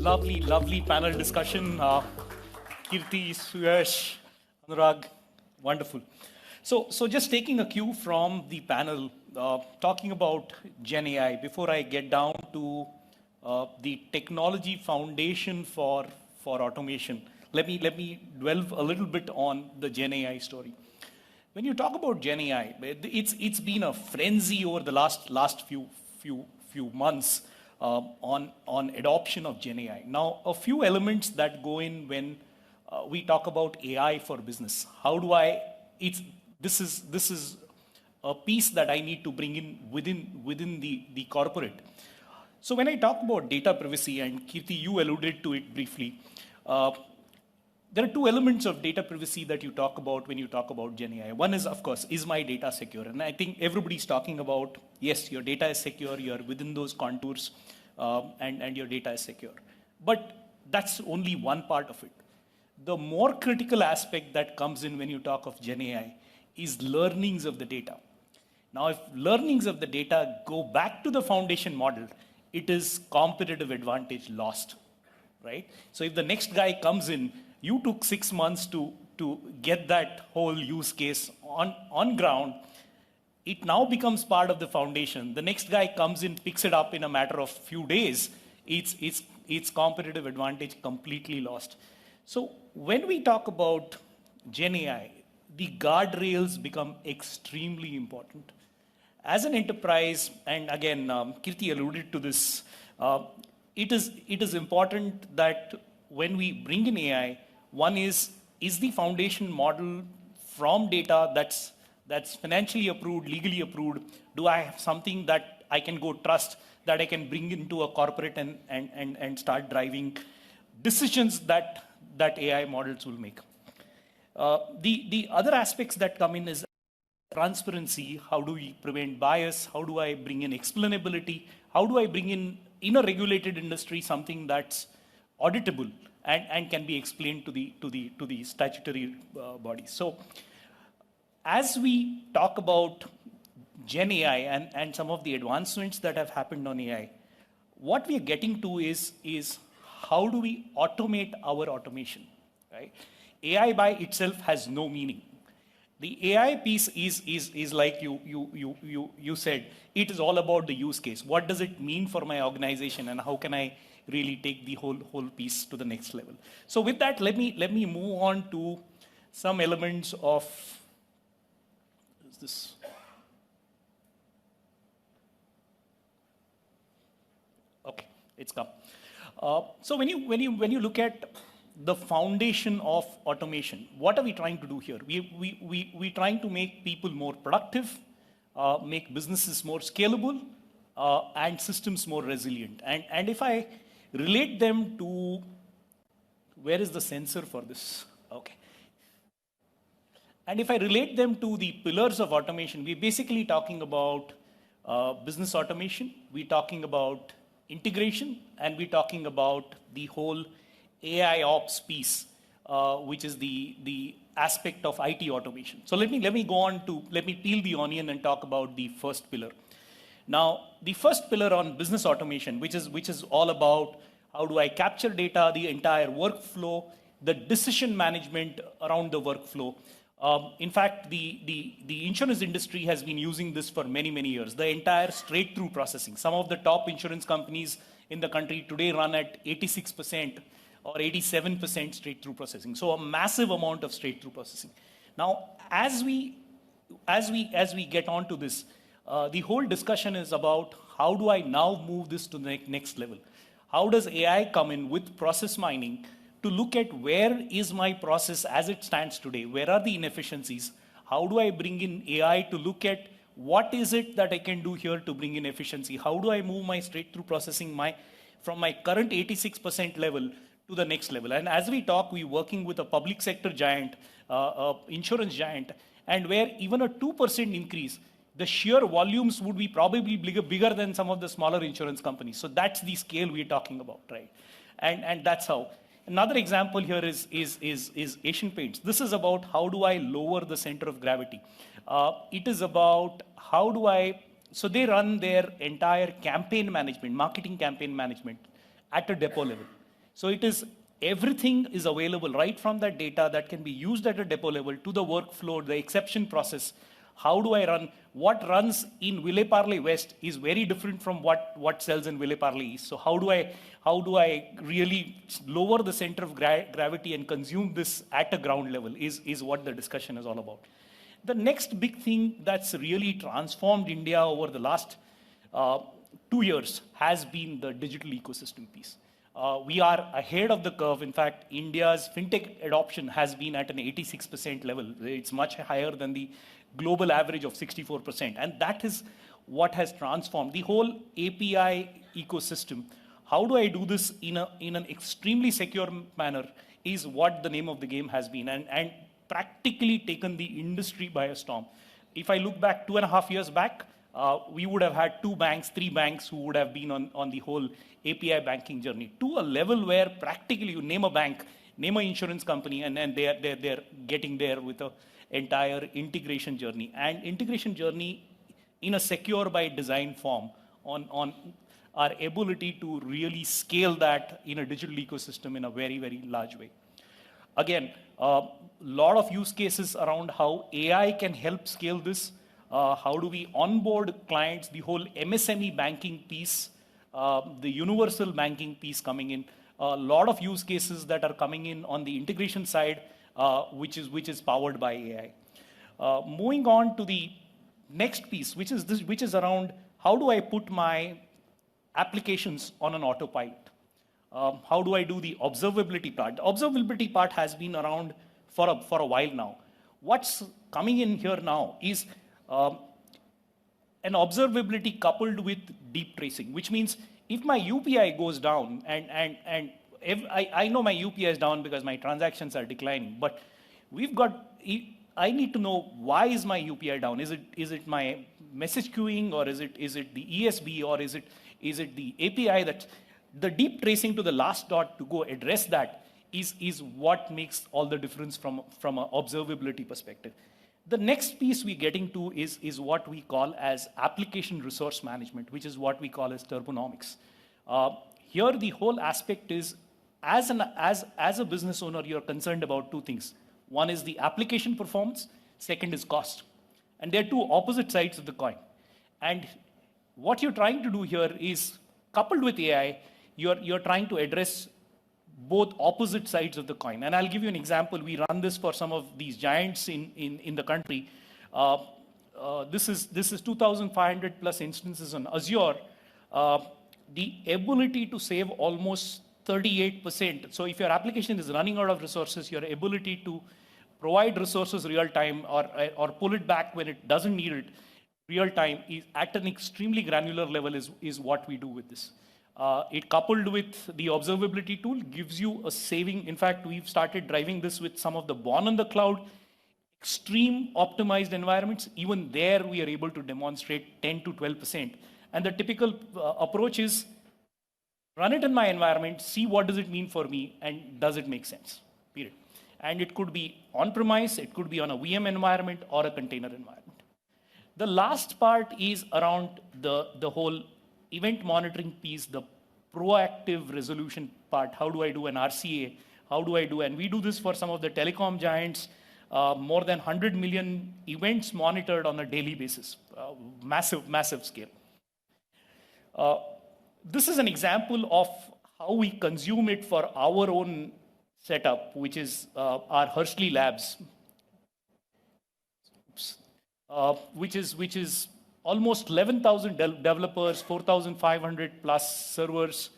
Lovely, lovely panel discussion. Kirti, Suyash, Anurag, wonderful. So just taking a cue from the panel, talking about Gen AI, before I get down to the technology foundation for automation, let me delve a little bit on the Gen AI story. When you talk about Gen AI, it's been a frenzy over the last few months on adoption of Gen AI. Now, a few elements that go in when we talk about AI for business. How do I? This is a piece that I need to bring in within the corporate. So when I talk about data privacy, and Kirti, you alluded to it briefly. There are two elements of data privacy that you talk about when you talk about Gen AI. One is, of course, is my data secure? And I think everybody's talking about, yes, your data is secure, you're within those contours, and your data is secure. But that's only one part of it. The more critical aspect that comes in when you talk of Gen AI is learnings of the data. Now, if learnings of the data go back to the foundation model, it is competitive advantage lost, right? So if the next guy comes in, you took 6 months to get that whole use case on ground. It now becomes part of the foundation. The next guy comes in, picks it up in a matter of few days. It's competitive advantage completely lost. So when we talk about Gen AI, the guardrails become extremely important. As an enterprise, and again, Kirti alluded to this, it is important that when we bring in AI, one is the foundation model from data that's financially approved, legally approved? Do I have something that I can go trust, that I can bring into a corporate and start driving decisions that AI models will make? The other aspects that come in is transparency. How do we prevent bias? How do I bring in explainability? How do I bring in a regulated industry something that's auditable and can be explained to the statutory bodies? So as we talk about Gen AI and some of the advancements that have happened on AI, what we are getting to is how do we automate our automation, right? AI by itself has no meaning. The AI piece is like you said, it is all about the use case. What does it mean for my organization, and how can I really take the whole piece to the next level? So with that, let me move on to some elements of this. Okay, it's come. So when you look at the foundation of automation, what are we trying to do here? We trying to make people more productive, make businesses more scalable, and systems more resilient. And if I relate them to, where is the sensor for this? Okay. And if I relate them to the pillars of automation, we're basically talking about business automation, we're talking about integration, and we're talking about the whole AI ops piece, which is the aspect of IT automation. So let me go on to, let me peel the onion and talk about the first pillar. Now, the first pillar on business automation, which is all about how do I capture data, the entire workflow, the decision management around the workflow. In fact, the insurance industry has been using this for many years. The entire straight-through processing. Some of the top insurance companies in the country today run at 86% or 87% straight-through processing. So a massive amount of straight-through processing. Now, as we get onto this, the whole discussion is about how do I now move this to the next level? How does AI come in with process mining to look at where is my process as it stands today? Where are the inefficiencies? How do I bring in AI to look at what is it that I can do here to bring in efficiency? How do I move my straight-through processing from my current 86% level to the next level? And as we talk, we're working with a public sector giant, insurance giant, and where even a 2% increase, the sheer volumes would be probably bigger than some of the smaller insurance companies. So that's the scale we're talking about, right? And that's how. Another example here is Asian Paints. This is about how do I lower the center of gravity. It is about how do I, so they run their entire campaign management, marketing campaign management at a depot level. So it is everything is available right from that data that can be used at a depot level to the workflow, the exception process. How do I run? What runs in Villeparle West is very different from what sells in Villeparle East. So how do I really lower the center of gravity and consume this at a ground level is what the discussion is all about. The next big thing that's really transformed India over the last 2 years has been the digital ecosystem piece. We are ahead of the curve. In fact, India's fintech adoption has been at an 86% level. It's much higher than the global average of 64%. And that is what has transformed the whole API ecosystem. How do I do this in an extremely secure manner is what the name of the game has been, and practically taken the industry by a storm. If I look back 2.5 years back, we would have had 2 banks, 3 banks who would have been on the whole API banking journey, to a level where practically you name a bank, name an insurance company, and then they're getting there with an entire integration journey. And integration journey in a secure by design form on our ability to really scale that in a digital ecosystem in a very, very large way. Again, a lot of use cases around how AI can help scale this. How do we onboard clients, the whole MSME banking piece, the universal banking piece coming in. A lot of use cases that are coming in on the integration side, which is powered by AI. Moving on to the next piece, which is around how do I put my applications on an autopilot? How do I do the observability part? The observability part has been around for a while now. What's coming in here now is an observability coupled with deep tracing, which means if my UPI goes down, and I know my UPI is down because my transactions are declining, but I need to know why is my UPI down? Is it my message queuing, or is it the ESB, or is it the API? That the deep tracing to the last dot to go address that is what makes all the difference from an observability perspective. The next piece we're getting to is what we call as application resource management, which is what we call as turbonomics. Here, the whole aspect is, as a business owner, you're concerned about 2 things. One is the application performance, second is cost. And they're 2 opposite sides of the coin. And what you're trying to do here is, coupled with AI, you're trying to address both opposite sides of the coin. And I'll give you an example. We run this for some of these giants in the country. This is 2,500 plus instances on Azure. The ability to save almost 38%. So if your application is running out of resources, your ability to provide resources real time, or pull it back when it doesn't need it real time, is at an extremely granular level is what we do with this. It coupled with the observability tool gives you a saving. In fact, we've started driving this with some of the born on the cloud, extreme optimized environments. Even there, we are able to demonstrate 10 to 12%. And the typical approach is run it in my environment, see what does it mean for me, and does it make sense, period. And it could be on-premise, it could be on a VM environment or a container environment. The last part is around the whole event monitoring piece, the proactive resolution part. How do I do an RCA? How do I do, and we do this for some of the telecom giants, more than 100 million events monitored on a daily basis, massive scale. This is an example of how we consume it for our own setup, which is our Hershey Labs, which is almost 11,000 developers, 4,500 plus servers,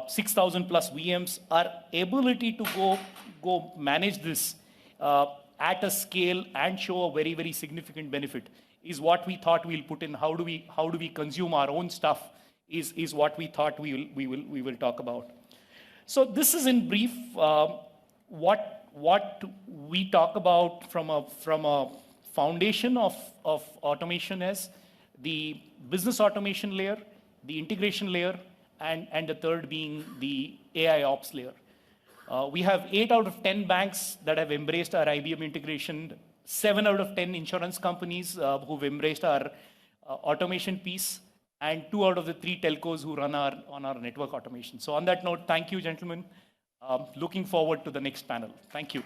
6,000 plus VMs. Our ability to go manage this at a scale and show a very, very significant benefit is what we thought we'll put in. How do we consume our own stuff is what we thought we will talk about. So this is in brief what we talk about from a foundation of automation as the business automation layer, the integration layer, and the third being the AI ops layer. We have 8 out of 10 banks that have embraced our IBM integration, 7 out of 10 insurance companies who've embraced our automation piece, and 2 out of the 3 telcos who run on our network automation. So on that note, thank you, gentlemen. Looking forward to the next panel. Thank you.